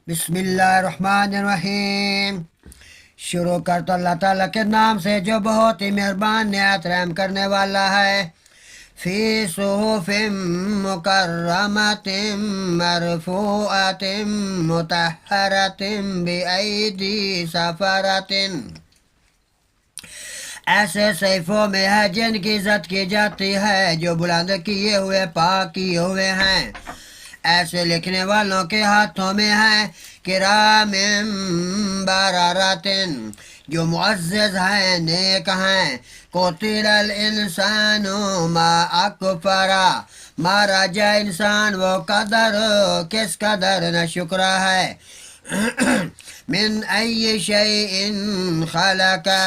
بسم اللہ الرحمن الرحیم۔ شروع کرتا اللہ تعالیٰ کے نام سے جو بہت ہی مہربان نہایت رحم کرنے والا ہے۔ فی صحف مکرمۃ مرفوعۃ مطہرۃ بأیدی سفرۃ، ایسے صحیفوں میں ہے جن کی عزت کی جاتی ہے، جو بلند کیے ہوئے پاک کیے ہوئے ہیں، ایسے لکھنے والوں کے ہاتھوں میں ہے، کرام بررۃ، جو معزز ہیں، نیک ہیں۔ قتل الانسان ما اکفرا، مارا جائے انسان وہ قدر کس قدر ناشکرا ہے۔ من ای شیء خلقہ،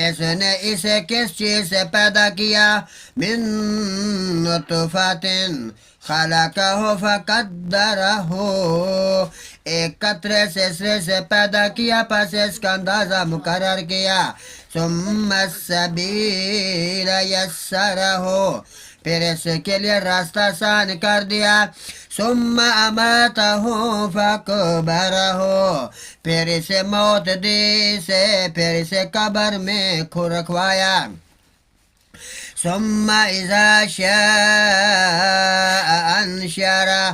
اس نے اسے کس چیز سے پیدا کیا؟ من نطفۃ خلقہ فقدرہ، ایک قطرے سے سرے سے پیدا کیا، پس اس کا اندازہ مقرر کیا۔ ثم السبیل یسرہ، پھر اس کے لیے راستہ آسان کر دیا۔ ثم اماتہ فقبرہ، پھر اسے موت دی سے، پھر اسے قبر میں رکھوایا۔ ثم اذا شاء انشرہ،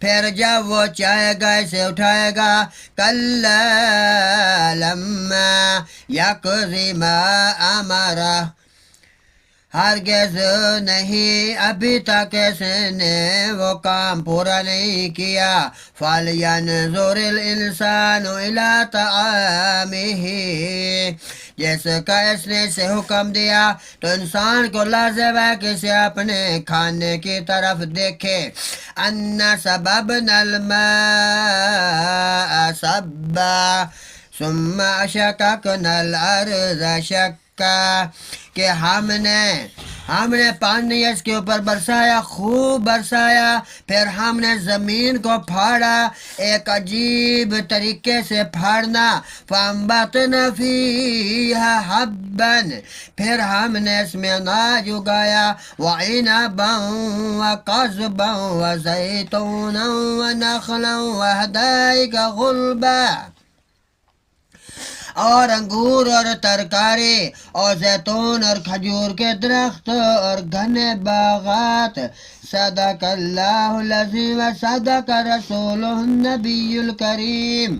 پھر جب وہ چاہے گا اسے اٹھائے گا۔ کلا لما یقض ما امرہ، ہرگز نہیں ابھی تک اس نے وہ کام پورا نہیں کیا۔ فَلْيَنْظُرِ الْإِنسَانُ إِلَىٰ طَعَامِهِ، جس کا اس نے اسے حکم دیا تو انسان کو لازم ہے کہ اسے اپنے کھانے کی طرف دیکھے۔ أَنَّا صَبَبْنَا الْمَاءَ صَبًّا ثُمَّ شَقَقْنَا الْأَرْضَ شَقًّا، کہ ہم نے پانی اس کے اوپر برسایا، خوب برسایا، پھر ہم نے زمین کو پھاڑا، ایک عجیب طریقے سے پھاڑنا۔ فَأَنبَتْنَا فِيهَا حَبًّا، پھر ہم نے اس میں اناج اگایا، وَعِنَبًا وَقَضْبًا وَزَيْتُونًا وَنَخْلًا وَحَدَائِقَ غُلْبًا، اور انگور اور ترکاری اور زیتون اور کھجور کے درخت اور گھنے باغات۔ صدق اللہ العظیم و صدق رسولہ النبی الکریم۔